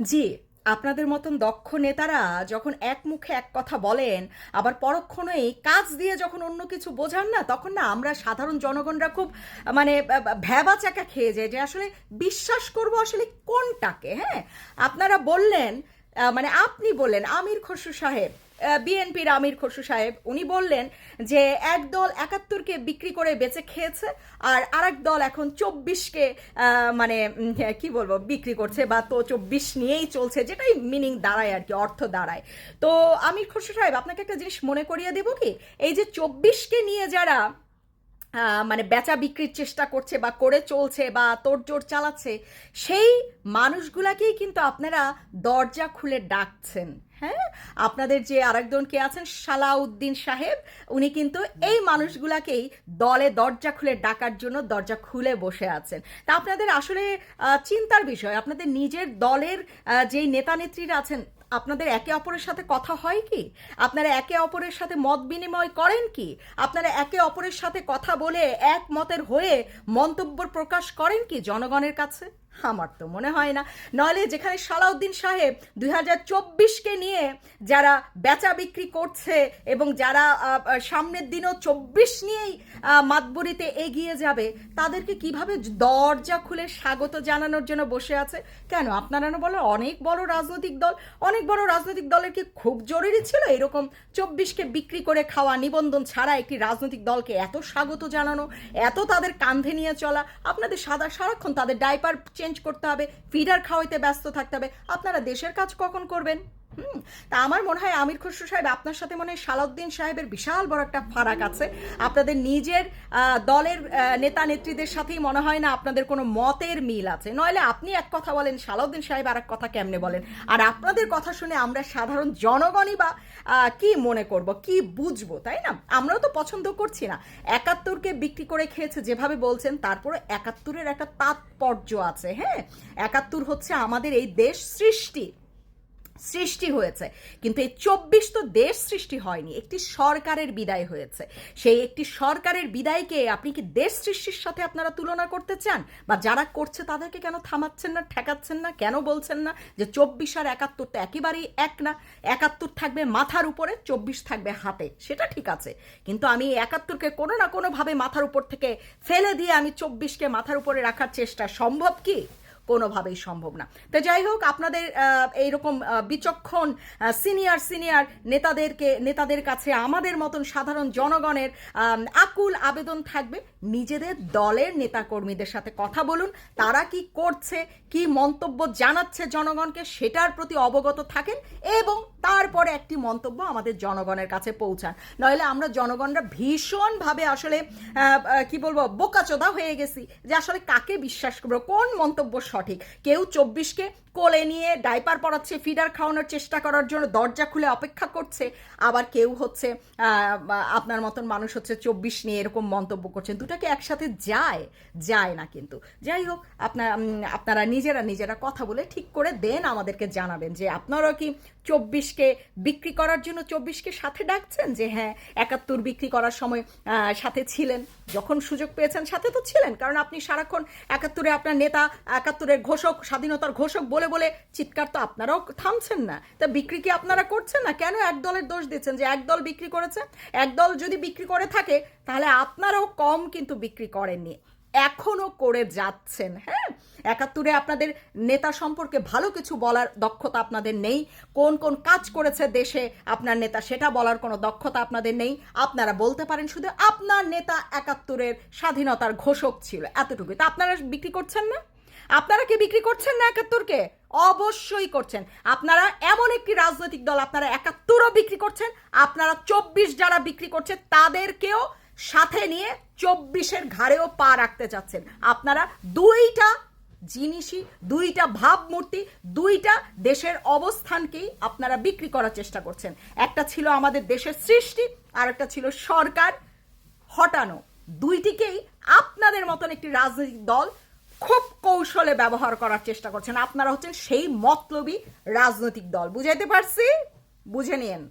জি, আপনাদের মতন দক্ষ নেতারা যখন এক মুখে এক কথা বলেন, আবার পরক্ষণেই কাজ দিয়ে যখন অন্য কিছু বোঝান না, তখন না আমরা সাধারণ জনগণরা খুব মানে ভ্যাবাচ্যাকা খেয়ে যায় যে আসলে বিশ্বাস করব আসলে কোনটাকে, হ্যাঁ? আপনারা বললেন, মানে আপনি বললেন আমির খসরু সাহেব, বিএনপির আমির খসরু সাহেব, উনি বললেন যে একদল ৭১কে বিক্রি করে বেঁচে খেয়েছে আর আরেক দল এখন ২৪কে মানে কি বলবো বিক্রি করছে, বা তো ২৪ নিয়েই চলছে, যেটাই মিনিং দাঁড়ায় আর কি, অর্থ দাঁড়ায়। তো আমির খসরু সাহেব, আপনাকে একটা জিনিস মনে করিয়ে দেবো কি, এই যে ২৪কে নিয়ে যারা মানে বেচা বিক্রির চেষ্টা করছে বা করে চলছে বা তোড়জোড় চালাচ্ছে, সেই মানুষগুলাকেই কিন্তু আপনারা দরজা খুলে ডাকছেন। হ্যাঁ, আপনাদের যে আরেকজন কে আছেন সালাউদ্দিন সাহেব, উনি কিন্তু এই মানুষগুলাকেই দলে দরজা খুলে ডাকার জন্য দরজা খুলে বসে আছেন। তা আপনাদের আসলে চিন্তার বিষয়, আপনাদের নিজের দলের যেই নেতা নেত্রীরা আছেন, আপনাদের একে অপরের সাথে কথা হয় কি? আপনারা একে অপরের সাথে মত বিনিময় করেন কি? আপনারা একে অপরের সাথে কথা বলে একমতের হয়ে মন্তব্য প্রকাশ করেন কি জনগণের কাছে? আমার তো মনে হয় না। নইলে যেখানে সালাউদ্দিন সাহেব ২০২৪কে নিয়ে যারা বেচা বিক্রি করছে এবং যারা সামনের দিনও ২৪ নিয়েই মাতবরিতে এগিয়ে যাবে, তাদেরকে কিভাবে দরজা খুলে স্বাগত জানানোর জন্য বসে আছে? কেন আপনারা না বলেন অনেক বড় রাজনৈতিক দল, অনেক বড় রাজনৈতিক দলের কি খুব জরুরি ছিল এরকম ২৪কে বিক্রি করে খাওয়া, নিবন্ধন ছাড়া একটি রাজনৈতিক দলকে এত স্বাগত জানানো, এত তাদের কাঁধে নিয়ে চলা? আপনাদের সারাক্ষণ তাদের ডাইপার চেঞ্জ করতে হবে, ফিডার খাওয়াইতে ব্যস্ত থাকতে হবে, আপনারা দেশের কাজ কখন করবেন? তা আমার মনে হয় আমির খসরু সাহেব, আপনার সাথে মনে হয় সালাউদ্দিন সাহেবের বিশাল বড় একটা ফারাক আছে। আপনাদের নিজের দলের নেতা নেত্রীদের সাথেই মনে হয় না আপনাদের কোনো মতের মিল আছে। নইলে আপনি এক কথা বলেন, সালাউদ্দিন সাহেব আর এক কথা কেমনে বলেন? আর আপনাদের কথা শুনে আমরা সাধারণ জনগণই বা কি মনে করব, কি বুঝবো, তাই না? আমরাও তো পছন্দ করছি না। ৭১কে বিক্রি করে খেয়েছে যেভাবে বলছেন, তারপরে ৭১-এর একটা তাৎপর্য আছে। হ্যাঁ, ৭১ হচ্ছে আমাদের এই দেশ সৃষ্টি হয়েছে, কিন্তু এই ২৪ তো দেশ সৃষ্টি হয়নি, একটি সরকারের বিদায় হয়েছে। সেই একটি সরকারের বিদায়কে আপনি কি দেশ সৃষ্টির সাথে আপনারা তুলনা করতে চান? বা যারা করছে তাদেরকে কেন থামাচ্ছেন না, ঠেকাচ্ছেন না? কেন বলছেন না যে ২৪ আর ৭১ তো একেবারেই এক না? ৭১ থাকবে মাথার উপরে, ২৪ থাকবে হাতে, সেটা ঠিক আছে, কিন্তু আমি ৭১কে কোনো না কোনোভাবে মাথার উপর থেকে ফেলে দিয়ে আমি ২৪কে মাথার উপরে রাখার চেষ্টা সম্ভব কি? কোনোভাবেই সম্ভব না। তো যাই হোক, আপনাদের এইরকম বিচক্ষণ সিনিয়র নেতাদের কাছে আমাদের মতন সাধারণ জনগণের আকুল আবেদন থাকবে, নিজেদের দলের নেতাকর্মীদের সাথে কথা বলুন, তারা কি করছে, কি মন্তব্য জানাচ্ছে জনগণকে, সেটার প্রতি অবগত থাকেন এবং তারপরে একটি মন্তব্য আমাদের জনগণের কাছে পৌঁছান। নইলে আমরা জনগণরা ভীষণভাবে আসলে কি বলবো বোকাচোদা হয়ে গেছি যে আসলে কাকে বিশ্বাস করবো, কোন মন্তব্য সঠিক। কেউ ২৪কে কোলে নিয়ে ডাইপার পরাচ্ছে, ফিডার খাওয়ানোর চেষ্টা করার জন্য দরজা খুলে অপেক্ষা করছে, আবার কেউ হচ্ছে আপনার মতন মানুষ হচ্ছে ২৪ নিয়ে এরকম মন্তব্য করছেন। দুটাকে একসাথে যায় না। কিন্তু যাই হোক, আপনারা নিজেরা কথা বলে ঠিক করে দেন, আমাদেরকে জানাবেন যে আপনারা কি ২৪কে বিক্রি করার জন্য ২৪কে সাথে ডাকছেন, যে হ্যাঁ ৭১ বিক্রি করার সময় সাথে ছিলেন, যখন সুযোগ পেয়েছেন সাথে তো ছিলেন, কারণ আপনি সারাক্ষণ ৭১ আপনার নেতা ৭১ ঘোষক, স্বাধীনতার ঘোষক বলে বলে চিৎকার তো আপনারাও থামছেন না। তা বিক্রি কি আপনারা করছেন না? কেন এক দলের দোষ দিচ্ছেন যে এক দল বিক্রি করেছে? এক দল যদি বিক্রি করে থাকে তাহলে আপনারাও কম কিন্তু বিক্রি করেননি, এখনো করে যাচ্ছেন। হ্যাঁ, ৭১ আপনাদের নেতা সম্পর্কে ভালো কিছু বলার দক্ষতা আপনাদের নেই। কোন কোন কাজ করেছে দেশে আপনার নেতা, সেটা বলার কোনো দক্ষতা আপনাদের নেই। আপনারা বলতে পারেন শুধু আপনার নেতা ৭১ স্বাধীনতার ঘোষক ছিল, এতটুকুই। তা আপনারা বিক্রি করছেন না? আপনারা কি বিক্রি করছেন না ৭১কে? অবশ্যই করছেন। আপনারা এমন একটি রাজনৈতিক দল, আপনারা ৭১ও বিক্রি করছেন, আপনারা ২৪ যারা বিক্রি করছে তাদেরকেও সাথে নিয়ে ২৪-এর ঘাড়েও পা রাখতে চাচ্ছেন। আপনারা দুইটা জিনিসই, দুইটা ভাবমূর্তি, দুইটা দেশের অবস্থানকেই আপনারা বিক্রি করার চেষ্টা করছেন। একটা ছিল আমাদের দেশের সৃষ্টি, আর একটা ছিল সরকার হটানো। দুইটিকেই আপনাদের মতন একটি রাজনৈতিক দল খুব কৌশলে ব্যবহার করার চেষ্টা করছেন। আপনারা হচ্ছেন সেই মতলবী রাজনৈতিক দল। বুঝাইতে পারছি? বুঝে নিয়েন।